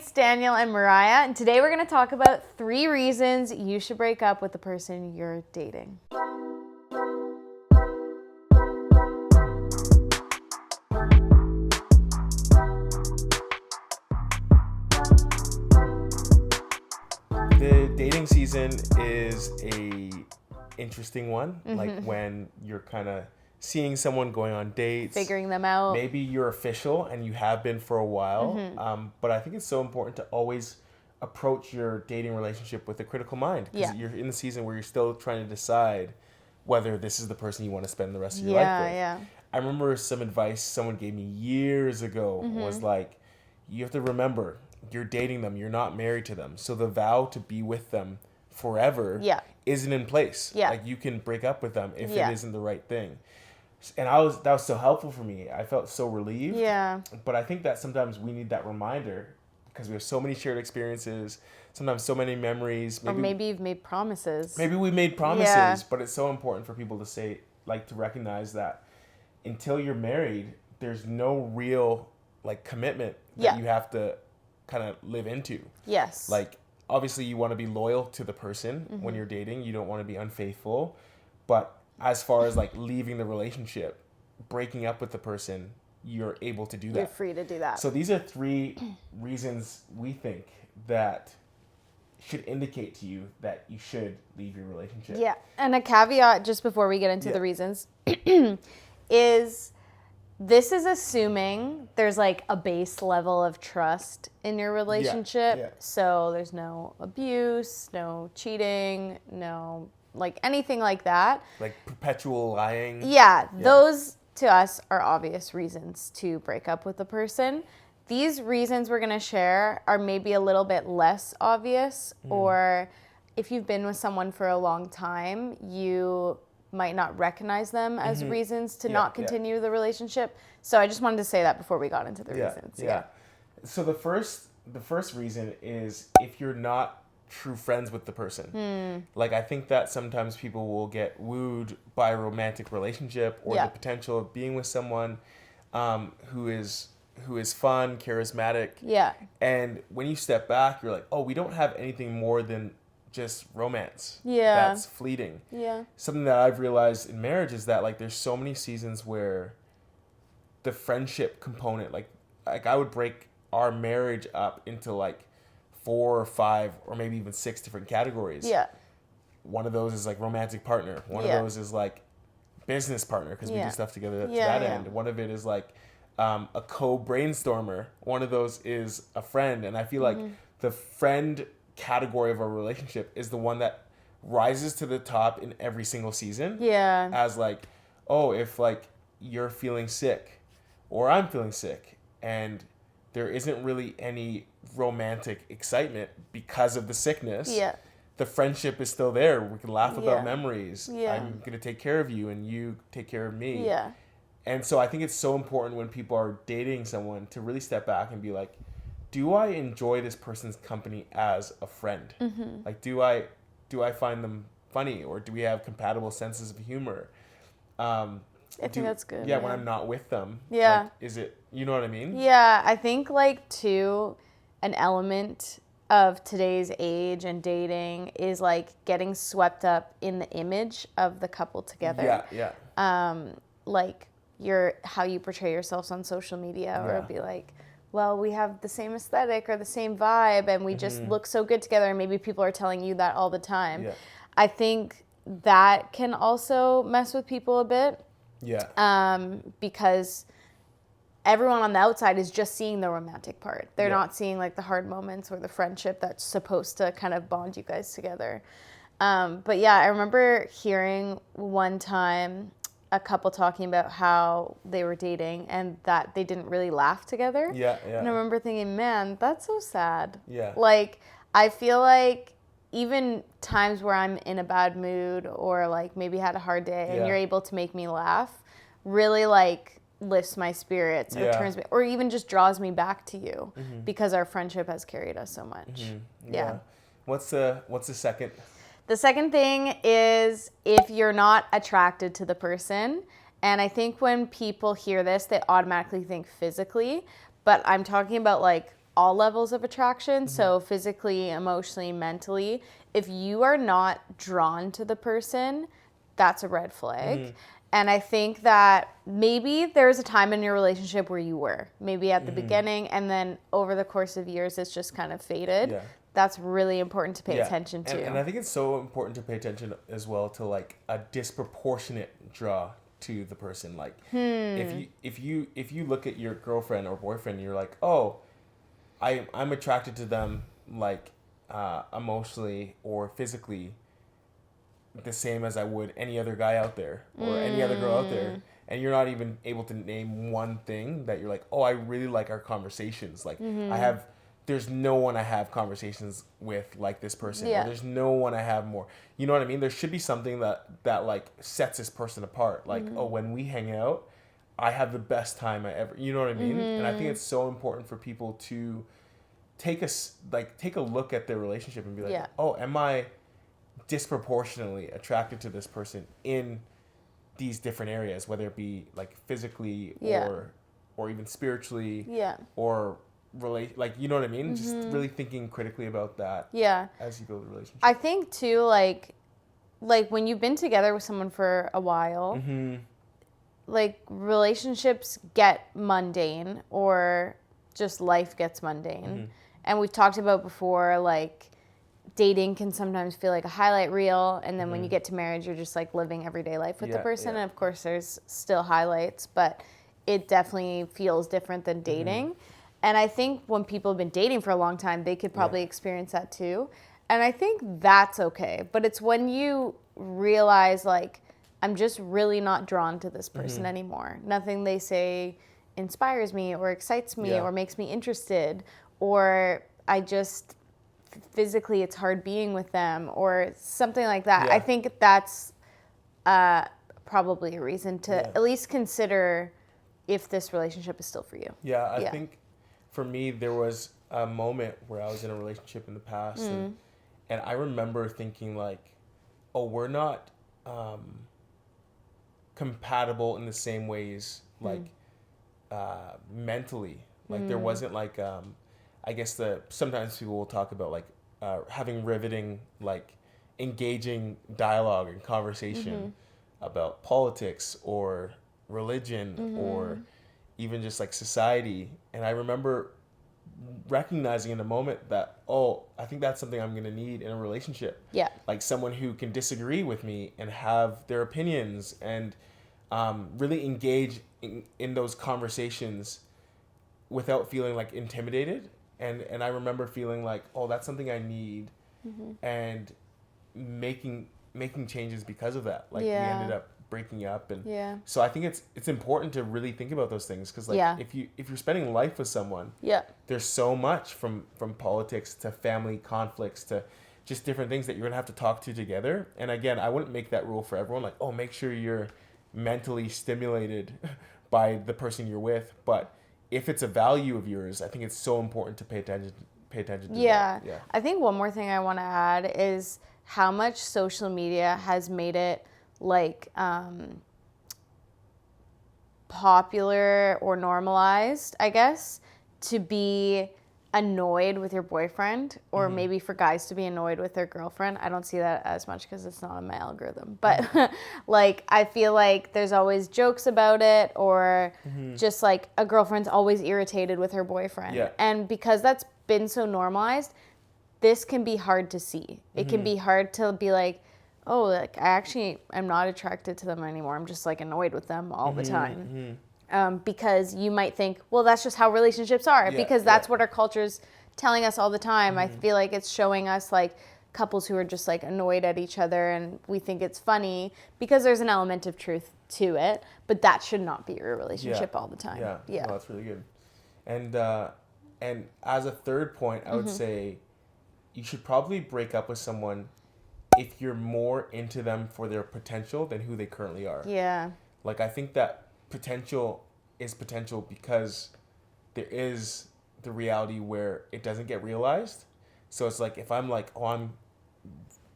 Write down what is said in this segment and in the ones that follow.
it's Daniel and Mariah, and today we're going to talk about 3 reasons you should break up with the person you're dating. The dating season is a interesting one, like when you're kind of seeing someone, going on dates, Figuring them out. Maybe you're official and you have been for a while, but I think it's so important to always approach your dating relationship with a critical mind, because you're in the season where you're still trying to decide whether this is the person you want to spend the rest of your life with. I remember some advice someone gave me years ago was like, you have to remember, you're dating them, you're not married to them, so the vow to be with them forever isn't in place. Like, you can break up with them if it isn't the right thing. And that was so helpful for me. I felt so relieved. But I think that sometimes we need that reminder, because we have so many shared experiences, sometimes so many memories. Maybe you've made promises. Maybe we made promises, but it's so important for people to say, like, to recognize that until you're married, there's no real, like, commitment that you have to kind of live into. Like, obviously you want to be loyal to the person when you're dating. You don't want to be unfaithful. But as far as, like, leaving the relationship, breaking up with the person, you're able to do that. You're free to do that. So these are 3 reasons we think that should indicate to you that you should leave your relationship. Yeah. And a caveat just before we get into the reasons is this is assuming there's, like, a base level of trust in your relationship. So there's no abuse, no cheating, no, like, anything like that. Like perpetual lying. Those to us are obvious reasons to break up with a person. These reasons we're going to share are maybe a little bit less obvious, or if you've been with someone for a long time, you might not recognize them as reasons to not continue the relationship. So I just wanted to say that before we got into the reasons. So the first reason is if you're not true friends with the person. Like, I think that sometimes people will get wooed by a romantic relationship or the potential of being with someone who is fun, charismatic. And when you step back, you're like, oh, we don't have anything more than just romance. That's fleeting. Something that I've realized in marriage is that, like, there's so many seasons where the friendship component, like I would break our marriage up into, like, 4 or 5 or maybe even 6 different categories. One of those is, like, romantic partner. One of those is, like, business partner, because we do stuff together to that end. One of it is, like, a co-brainstormer. One of those is a friend. And I feel like the friend category of our relationship is the one that rises to the top in every single season. As, like, oh, if, like, you're feeling sick or I'm feeling sick and there isn't really any romantic excitement because of the sickness, the friendship is still there. We can laugh about memories. I'm going to take care of you and you take care of me. And so I think it's so important when people are dating someone to really step back and be like, do I enjoy this person's company as a friend? Like, do I find them funny, or do we have compatible senses of humor? I think that's good. When I'm not with them. Like, is it, you know what I mean? I think, like, too, an element of today's age and dating is, like, getting swept up in the image of the couple together. Like, how you portray yourselves on social media, or it'd be like, well, we have the same aesthetic or the same vibe and we just look so good together, and maybe people are telling you that all the time. I think that can also mess with people a bit. Because everyone on the outside is just seeing the romantic part. They're not seeing, like, the hard moments or the friendship that's supposed to kind of bond you guys together. But I remember hearing one time a couple talking about how they were dating and that they didn't really laugh together. And I remember thinking, man, that's so sad. Like, I feel like even times where I'm in a bad mood or, like, maybe had a hard day and you're able to make me laugh really, like, lifts my spirits or turns me, or even just draws me back to you because our friendship has carried us so much. What's the second? The second thing is if you're not attracted to the person. And I think when people hear this, they automatically think physically, but I'm talking about, like, all levels of attraction, so physically, emotionally, mentally. If you are not drawn to the person, that's a red flag. And I think that maybe there's a time in your relationship where you were, maybe at the beginning, and then over the course of years, it's just kind of faded. Yeah. That's really important to pay attention to. And I think it's so important to pay attention as well to like a disproportionate draw to the person. Like if you look at your girlfriend or boyfriend, you're like, oh, I'm attracted to them like emotionally or physically the same as I would any other guy out there or any other girl out there, and you're not even able to name one thing that you're like, oh, I really like our conversations. Like there's no one I have conversations with like this person. Yeah. Or there's no one I have more. You know what I mean? There should be something that like sets this person apart. Like, oh, when we hang out, I have the best time I ever. You know what I mean? And I think it's so important for people to take a look at their relationship and be like, oh, am I disproportionately attracted to this person in these different areas, whether it be like physically or even spiritually or like, you know what I mean? Just really thinking critically about that as you build a relationship. I think too, like when you've been together with someone for a while, like relationships get mundane or just life gets mundane. And we've talked about before, like dating can sometimes feel like a highlight reel, and then when you get to marriage, you're just like living everyday life with the person. And of course there's still highlights, but it definitely feels different than dating. And I think when people have been dating for a long time, they could probably experience that too. And I think that's okay. But it's when you realize, like, I'm just really not drawn to this person anymore. Nothing they say inspires me or excites me or makes me interested, or I just physically it's hard being with them or something like that. I think that's probably a reason to at least consider if this relationship is still for you. I think for me, there was a moment where I was in a relationship in the past, and I remember thinking like, oh, we're not compatible in the same ways, like mentally. Like there wasn't like, I guess sometimes people will talk about like having riveting, like engaging dialogue and conversation about politics or religion or even just like society. And I remember recognizing in a moment that, oh, I think that's something I'm going to need in a relationship. Yeah. Like someone who can disagree with me and have their opinions and really engage in those conversations without feeling like intimidated. And I remember feeling like, oh, that's something I need, and making changes because of that. Like we ended up breaking up, and so I think it's important to really think about those things, because like if you're spending life with someone, there's so much from politics to family conflicts to just different things that you're gonna have to talk to together. And again, I wouldn't make that rule for everyone. Like, oh, make sure you're mentally stimulated by the person you're with, but if it's a value of yours, I think it's so important to pay attention to that. Yeah. I think one more thing I want to add is how much social media has made it like popular or normalized, I guess, to be annoyed with your boyfriend, or maybe for guys to be annoyed with their girlfriend. I don't see that as much because it's not in my algorithm, but like I feel like there's always jokes about it, or just like a girlfriend's always irritated with her boyfriend. And because that's been so normalized, this can be hard to see. It can be hard to be like, oh, like I actually am not attracted to them anymore. I'm just like annoyed with them all the time. Because you might think, well, that's just how relationships are, because that's what our culture's telling us all the time. I feel like it's showing us like couples who are just like annoyed at each other, and we think it's funny because there's an element of truth to it, but that should not be your relationship all the time. No, that's really good. And as a third point, I would say you should probably break up with someone if you're more into them for their potential than who they currently are. Like I think that potential is potential because there is the reality where it doesn't get realized. So it's like if I'm like, oh, I'm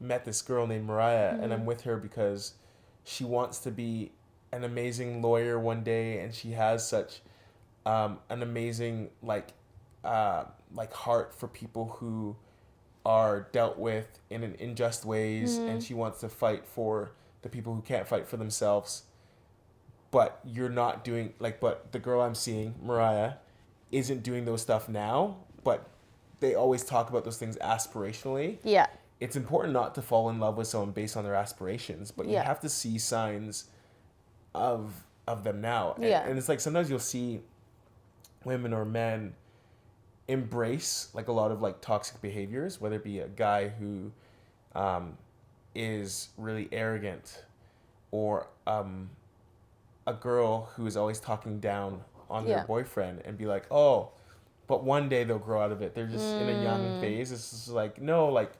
met this girl named Mariah and I'm with her because she wants to be an amazing lawyer one day, and she has such an amazing like like heart for people who are dealt with in an unjust ways, and she wants to fight for the people who can't fight for themselves. But you're not doing but the girl I'm seeing, Mariah, isn't doing those stuff now, but they always talk about those things aspirationally. Yeah. It's important not to fall in love with someone based on their aspirations, but you have to see signs of them now. And it's like sometimes you'll see women or men embrace like a lot of like toxic behaviors, whether it be a guy who is really arrogant, or a girl who is always talking down on their boyfriend, and be like, oh, but one day they'll grow out of it. They're just in a young phase. It's just like, no, like,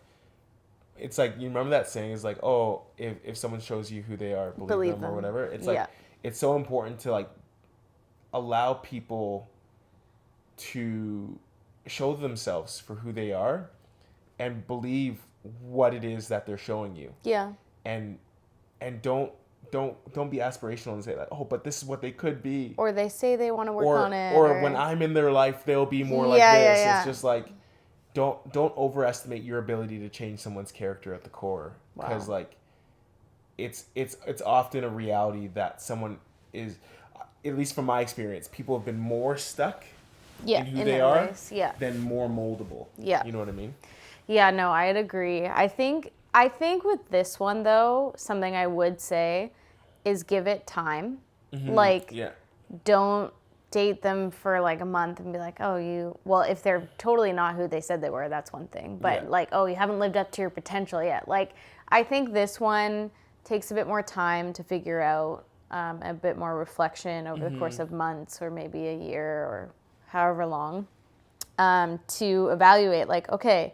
it's like, you remember that saying is like, oh, if someone shows you who they are, believe them or whatever. It's like, it's so important to like allow people to show themselves for who they are and believe what it is that they're showing you. Yeah. And don't be aspirational and say like, oh, but this is what they could be. Or they say they want to work on it. Or when I'm in their life, they'll be more like this. It's just like, don't overestimate your ability to change someone's character at the core. Because like, it's often a reality that someone is, at least from my experience, people have been more stuck in who they are than more moldable. Yeah. You know what I mean? Yeah, no, I'd agree. I think with this one though, something I would say is give it time. Like, don't date them for like a month and be like, oh, well, if they're totally not who they said they were, that's one thing. But like, oh, you haven't lived up to your potential yet. Like, I think this one takes a bit more time to figure out, a bit more reflection over the course of months or maybe a year or however long, to evaluate like, okay,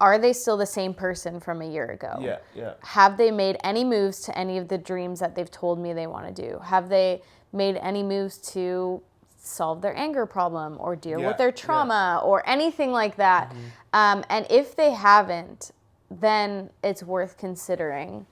are they still the same person from a year ago? Yeah. Have they made any moves to any of the dreams that they've told me they want to do? Have they made any moves to solve their anger problem or deal with their trauma or anything like that? And if they haven't, then it's worth considering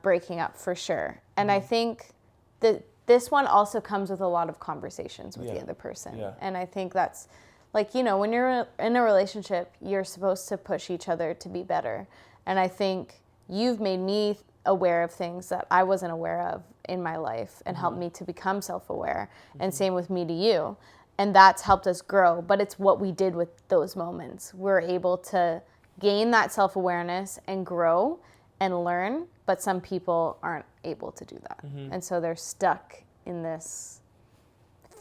breaking up for sure. And I think that this one also comes with a lot of conversations with the other person. And I think that's, like, you know, when you're in a relationship, you're supposed to push each other to be better. And I think you've made me aware of things that I wasn't aware of in my life and helped me to become self-aware. And same with me to you. And that's helped us grow. But it's what we did with those moments. We're able to gain that self-awareness and grow and learn. But some people aren't able to do that. And so they're stuck in this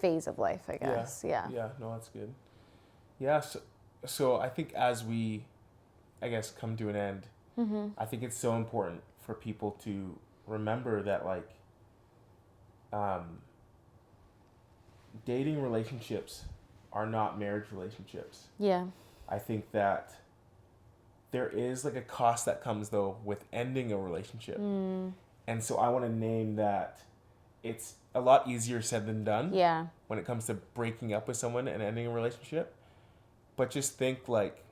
phase of life, I guess. Yeah, no, that's good. Yeah, so I think as we, I guess, come to an end, I think it's so important for people to remember that, like, dating relationships are not marriage relationships. Yeah. I think that there is, like, a cost that comes, though, with ending a relationship. And so I want to name that it's a lot easier said than done. Yeah. When it comes to breaking up with someone and ending a relationship. But just think, like,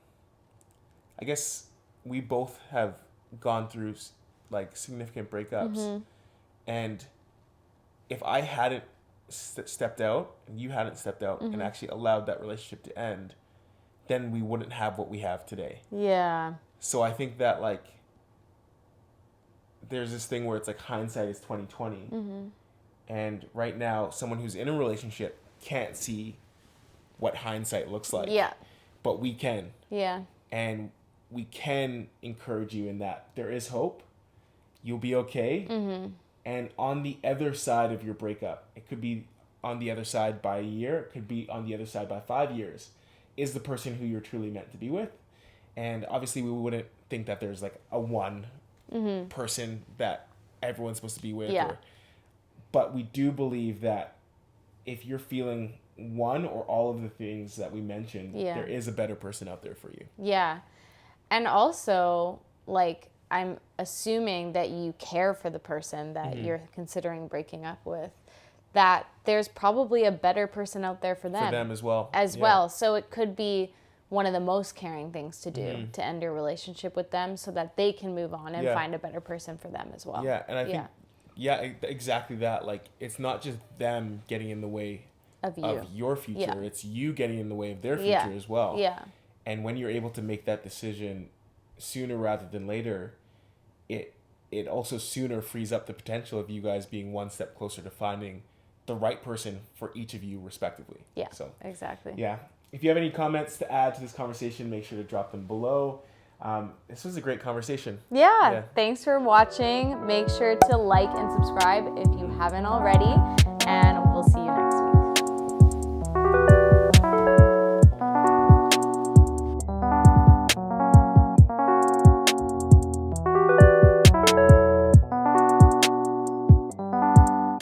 I guess we both have gone through, like, significant breakups. And if I hadn't stepped out and you hadn't stepped out and actually allowed that relationship to end, then we wouldn't have what we have today. Yeah. So I think that, like, there's this thing where it's like hindsight is 20/20. And right now, someone who's in a relationship can't see what hindsight looks like. Yeah. But we can. Yeah. And we can encourage you in that there is hope. You'll be okay. And on the other side of your breakup, it could be on the other side by a year, it could be on the other side by 5 years, is the person who you're truly meant to be with. And obviously we wouldn't think that there's like a one person that everyone's supposed to be with. Yeah. But we do believe that if you're feeling one or all of the things that we mentioned, there is a better person out there for you. Yeah. And also, like, I'm assuming that you care for the person that you're considering breaking up with, that there's probably a better person out there for them. For them as well. Well. So it could be one of the most caring things to do to end your relationship with them so that they can move on and find a better person for them as well. Yeah. And I think, exactly that. Like, it's not just them getting in the way of your future. Yeah. It's you getting in the way of their future as well. Yeah. And when you're able to make that decision sooner rather than later, it also sooner frees up the potential of you guys being one step closer to finding the right person for each of you respectively. Yeah, so exactly. Yeah. If you have any comments to add to this conversation, make sure to drop them below. This was a great conversation. Yeah. Thanks for watching. Make sure to like and subscribe if you haven't already.